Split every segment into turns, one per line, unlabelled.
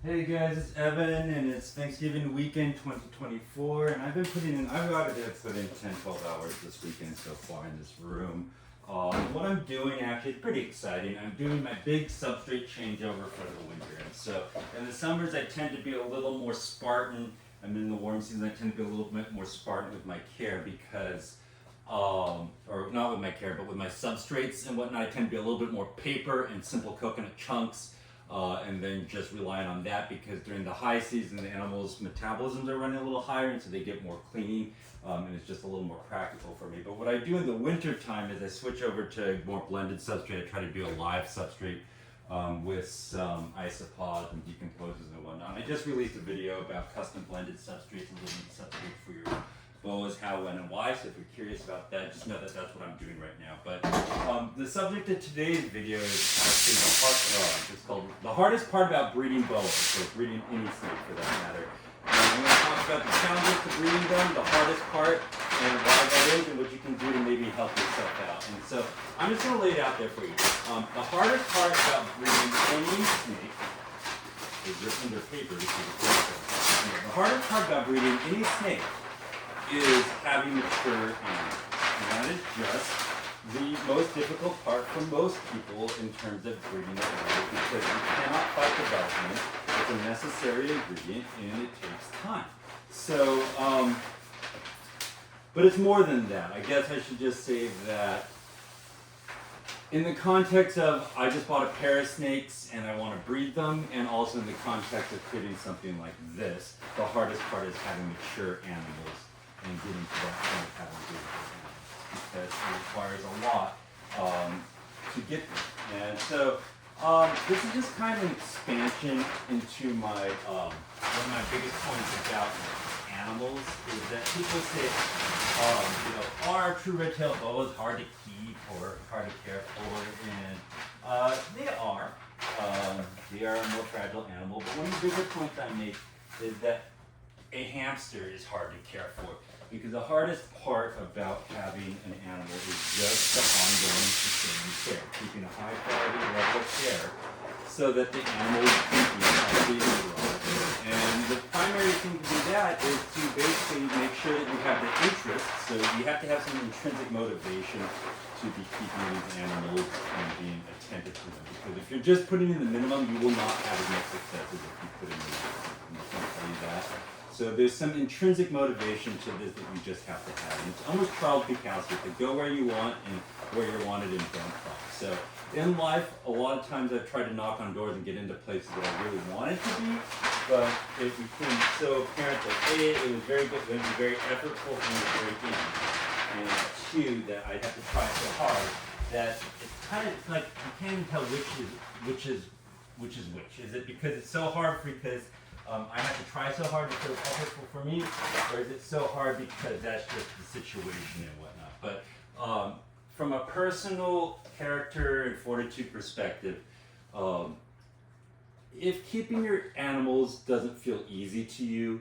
Hey guys, it's Evan, and it's Thanksgiving weekend 2024, and I've put in 10, 12 hours this weekend so far in this room. What I'm doing actually is pretty exciting. I'm doing my big substrate changeover for the winter. And so in the summers I tend to be a little more Spartan, and in the warm season I tend to be a little bit more Spartan with my care because or not with my care, but with my substrates and whatnot, I tend to be a little bit more paper and simple coconut chunks. And then just relying on that because during the high season the animals' metabolisms are running a little higher and so they get more cleaning, and it's just a little more practical for me. But what I do in the winter time is I switch over to more blended substrate. I try to do a live substrate with some isopods and decomposers and whatnot. I just released a video about custom blended substrates and living substrates for your boas, how, when, and why. So if you're curious about that, just know that that's what I'm doing right now. But the subject of today's video is actually it's called the hardest part about breeding boas, so breeding any snake for that matter. And I'm going to talk about the challenges to breeding them, the hardest part, and why that is, and what you can do to maybe help yourself out. And so I'm just going to lay it out there for you. The hardest part about breeding any snake is written under paper. This is the hardest part about breeding any snake is having mature animals. And that is just the most difficult part for most people in terms of breeding animals because you cannot fight development. It's a necessary ingredient and it takes time. So, but it's more than that. I guess I should just say that in the context of I just bought a pair of snakes and I want to breed them, and also in the context of creating something like this, the hardest part is having mature animals and getting to that point of having good animals because it requires a lot to get there. And so this is just kind of an expansion into my one of my biggest points about animals is that people say, are true red-tailed boas hard to keep or hard to care for? And they are. They are a more fragile animal. But one of the bigger points I make is that a hamster is hard to care for because the hardest part about having an animal is just the ongoing sustaining care, keeping a high quality level of care so that the animal is keeping healthy and growing. And the primary thing to do that is to basically make sure that you have the interest, so you have to have some intrinsic motivation to be keeping these animals and being attentive to them. Because if you're just putting in the minimum, you will not have as much success as if you put in the minimum. I'm just going to tell you that. So there's some intrinsic motivation to this that you just have to have. And it's almost Charles Bukowski, to go where you want and where you're wanted and don't try. So in life, a lot of times I've tried to knock on doors and get into places that I really wanted to be, but it became so apparent that A, it was very good, it was very effortful from the very beginning, and two, that I have to try so hard that it's kind of like you can't even tell which is which. Is it because it's so hard because I have to try so hard to feel effortful for me, or is it so hard because that's just the situation and whatnot? But from a personal character and fortitude perspective, if keeping your animals doesn't feel easy to you,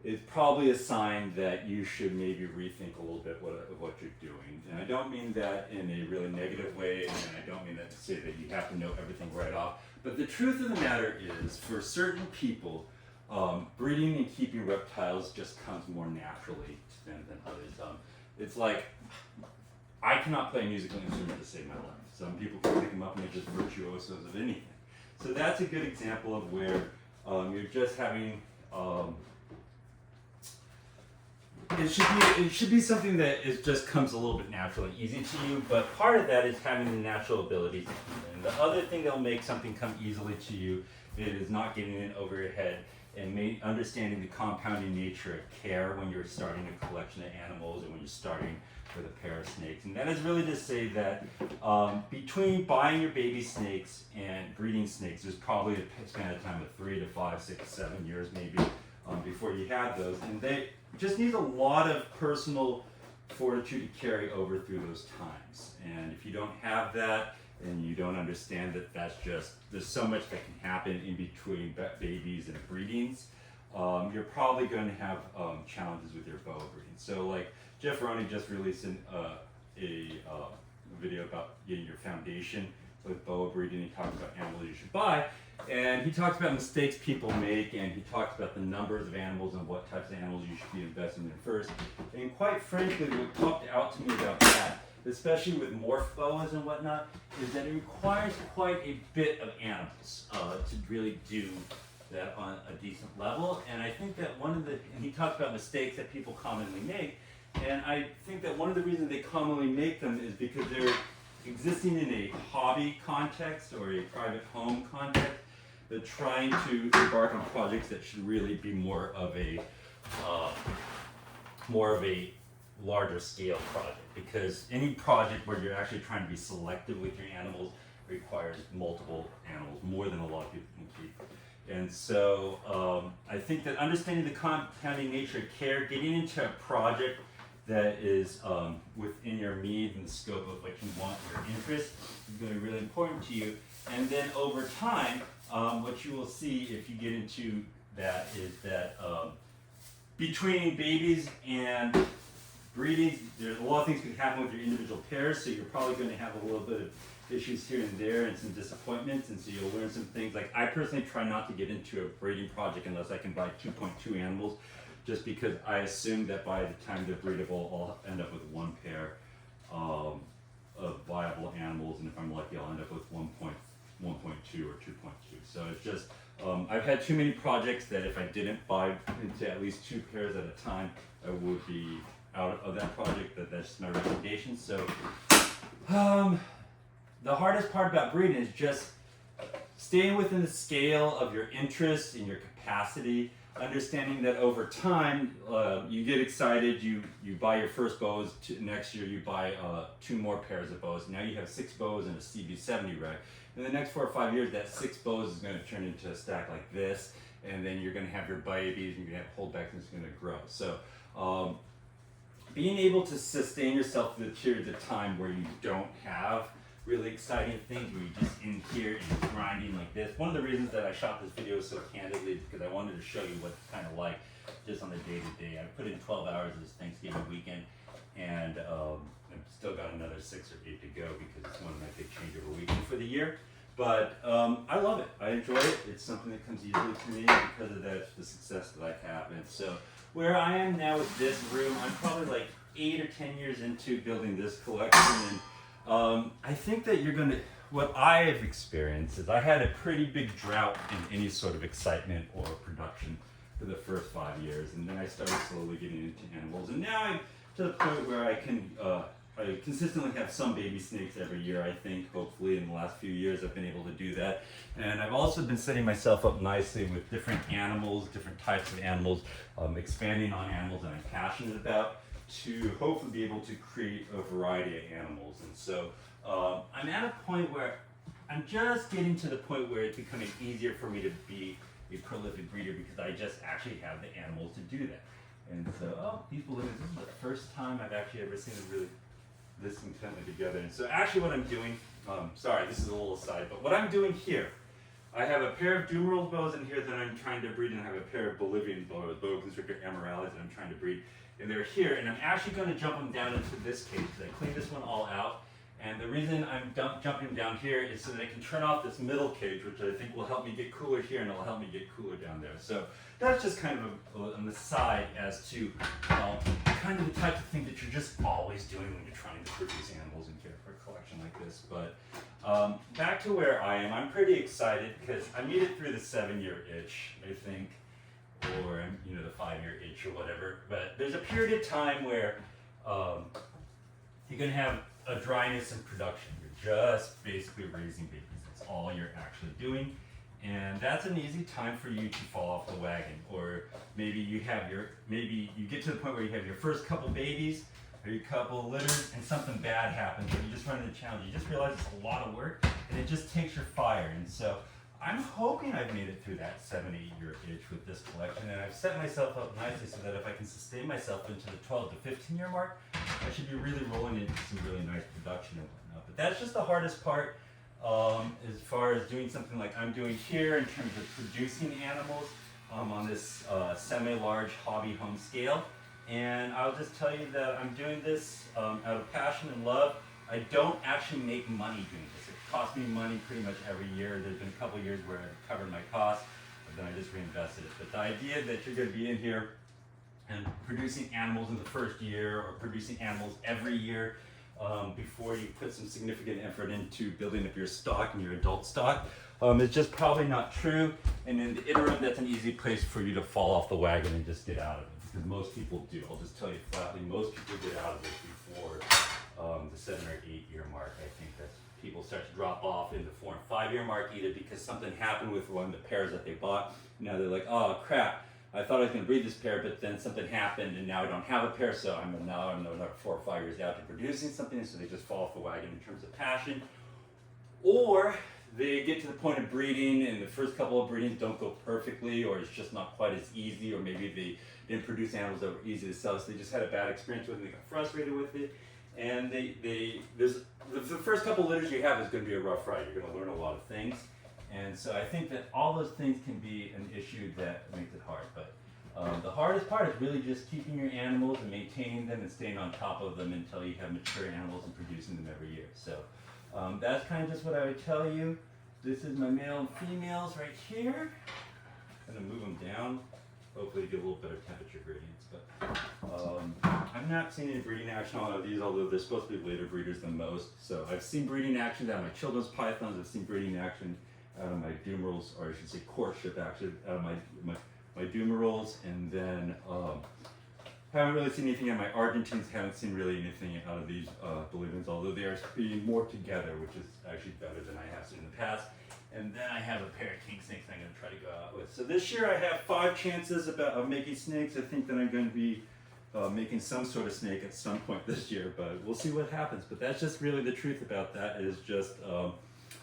it's probably a sign that you should maybe rethink a little bit of what you're doing. And I don't mean that in a really negative way, and I don't mean that to say that you have to know everything right off. But the truth of the matter is, for certain people, breeding and keeping reptiles just comes more naturally to them than others. It's like, I cannot play a musical instrument to save my life. Some people can pick them up and they're just virtuosos of anything. So that's a good example of where you're just having, it should be something that just comes a little bit naturally easy to you, but part of that is having the natural ability to keep it. And the other thing that'll make something come easily to you is not getting in over your head and understanding the compounding nature of care when you're starting a collection of animals or when you're starting with a pair of snakes. And that is really to say that between buying your baby snakes and breeding snakes, there's probably a span of time of 3 to 5, 6, 7 years maybe before you have those. And they just need a lot of personal fortitude to carry over through those times. And if you don't have that, and you don't understand that that's just, there's so much that can happen in between babies and breedings, you're probably going to have challenges with your boa breeding. So like Jeff Roney just released a video about getting your foundation. with boa breeding. He talks about animals you should buy, and he talks about mistakes people make, and he talks about the numbers of animals and what types of animals you should be investing in first. And quite frankly, what popped out to me about that, especially with morph boas and whatnot, is that it requires quite a bit of animals to really do that on a decent level. And I think that and he talks about mistakes that people commonly make, and I think that one of the reasons they commonly make them is because they're existing in a hobby context or a private home context. They're trying to embark on projects that should really be more of a larger scale project, because any project where you're actually trying to be selective with your animals requires multiple animals, more than a lot of people can keep. And so I think that understanding the compounding nature of care, getting into a project that is within your needs and the scope of what you want, your interest, is going to be really important to you. And then over time, what you will see if you get into that is that between babies and breeding, there's a lot of things can happen with your individual pairs, so you're probably going to have a little bit of issues here and there and some disappointments, and so you'll learn some things. Like, I personally try not to get into a breeding project unless I can buy 2.2 animals, just because I assume that by the time they're breedable, I'll end up with one pair of viable animals, and if I'm lucky, I'll end up with 1.2 or 2.2. So it's just, I've had too many projects that if I didn't buy into at least 2 pairs at a time, I would be out of that project. That's just my recommendation. So the hardest part about breeding is just staying within the scale of your interest and your capacity, understanding that over time you get excited, you buy your first bows, next year you buy 2 more pairs of bows. Now you have 6 bows in a CB70 rack. In the next 4 or 5 years, that 6 bows is going to turn into a stack like this, and then you're going to have your babies, and you're going to have holdbacks, and it's going to grow. So being able to sustain yourself through the periods of time where you don't have really exciting things, where you're just in here and grinding like this. One of the reasons that I shot this video so candidly is because I wanted to show you what it's kind of like just on the day-to-day. I put in 12 hours this Thanksgiving weekend, and I've still got another 6 or 8 to go because it's one of my big changeover weekends for the year. But I love it. I enjoy it. It's something that comes easily to me, and because of that, it's the success that I have. And so where I am now with this room, I'm probably like 8 or 10 years into building this collection, and I think that what I have experienced is I had a pretty big drought in any sort of excitement or production for the first 5 years, and then I started slowly getting into animals, and now I'm to the point where I consistently have some baby snakes every year. I think hopefully in the last few years I've been able to do that, and I've also been setting myself up nicely with different animals, different types of animals, expanding on animals that I'm passionate about, to hopefully be able to create a variety of animals. And so I'm at a point where I'm just getting to the point where it's becoming easier for me to be a prolific breeder, because I just actually have the animals to do that. And so, these balloons, this is the first time I've actually ever seen them really this intently together. And so actually what I'm doing, sorry, this is a little aside, but what I'm doing here, I have a pair of Dumerals bows in here that I'm trying to breed, and I have a pair of Bolivian boas, boa constrictor amarales, that I'm trying to breed. And they're here, and I'm actually going to jump them down into this cage, because I cleaned this one all out. And the reason I'm jumping down here is so that I can turn off this middle cage, which I think will help me get cooler here, and it'll help me get cooler down there. So that's just kind of an aside as to kind of the types of things that you're just always doing when you're trying to produce animals and care for a collection like this. But back to where I am, I'm pretty excited because I made it through the 7-year itch, I think, or the 5-year itch or whatever. But there's a period of time where you're going to have a dryness in production. You're just basically raising babies. That's all you're actually doing. And that's an easy time for you to fall off the wagon. Or maybe you get to the point where you have your first couple babies or your couple of litters, and something bad happens, or you just run into a challenge. You just realize it's a lot of work, and it just takes your fire. And so I'm hoping I've made it through that 7-8-year itch with this collection, and I've set myself up nicely so that if I can sustain myself into the 12 to 15-year mark, I should be really rolling into some really nice production and whatnot. But that's just the hardest part as far as doing something like I'm doing here in terms of producing animals on this semi-large hobby home scale. And I'll just tell you that I'm doing this out of passion and love. I don't actually make money doing this. cost me money pretty much every year. There's been a couple years where I've covered my costs, but then I just reinvested it. But the idea that you're going to be in here and producing animals in the first year or producing animals every year before you put some significant effort into building up your stock and your adult stock, it's just probably not true. And in the interim, that's an easy place for you to fall off the wagon and just get out of it, because most people do. I'll just tell you flatly, most people get out of it before the 7 or 8 year mark. I think that's people start to drop off in the 4 and 5 year mark, either because something happened with one of the pairs that they bought. Now they're like, oh crap, I thought I was going to breed this pair, but then something happened and now I don't have a pair, so I'm another 4 or 5 years out to producing something, so they just fall off the wagon in terms of passion. Or they get to the point of breeding and the first couple of breedings don't go perfectly, or it's just not quite as easy, or maybe they didn't produce animals that were easy to sell, so they just had a bad experience with it and they got frustrated with it. And the first couple of litters you have is going to be a rough ride. You're going to learn a lot of things. And so I think that all those things can be an issue that makes it hard. But the hardest part is really just keeping your animals and maintaining them and staying on top of them until you have mature animals and producing them every year. So that's kind of just what I would tell you. This is my male and females right here. I'm going to move them down, hopefully get a little better temperature gradients. But I've not seen any breeding action on these, although they're supposed to be later breeders than most. So I've seen breeding action out of my children's pythons. I've seen breeding action out of my dumerals, or I should say courtship action out of my dumerals, and then haven't really seen anything out of my Argentines. Haven't seen really anything out of these Bolivians, although they are being more together, which is actually better than I have seen in the past. And then I have a pair of king snakes I'm going to try to go out with. So this year I have 5 chances of making snakes. I think that I'm going to be making some sort of snake at some point this year, but we'll see what happens. But that's just really the truth about that, is just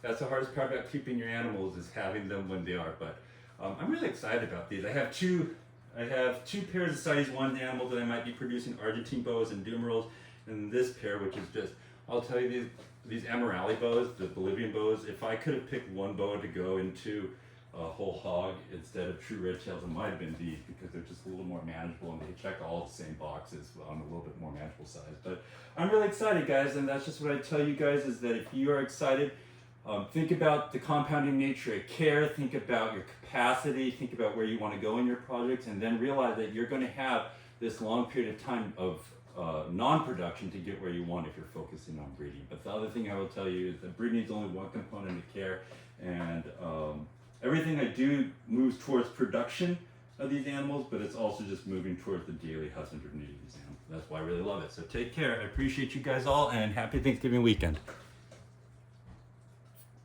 that's the hardest part about keeping your animals, is having them when they are. But I'm really excited about these. I have two pairs of size 1 animals that I might be producing, Argentine boas and dumerals, and this pair, which is just, I'll tell you, these Emerald boas, the Bolivian boas, if I could have picked one boa to go into a whole hog instead of true red tails, it might have been these, because they're just a little more manageable and they check all the same boxes on a little bit more manageable size. But I'm really excited, guys, and that's just what I tell you guys, is that if you are excited, think about the compounding nature of care, think about your capacity, think about where you want to go in your projects, and then realize that you're going to have this long period of time of non-production to get where you want if you're focusing on breeding. But the other thing I will tell you is that breeding is only one component of care, and everything I do moves towards production of these animals, but it's also just moving towards the daily husbandry of these animals. That's why I really love it. So take care. I appreciate you guys all, and happy Thanksgiving weekend.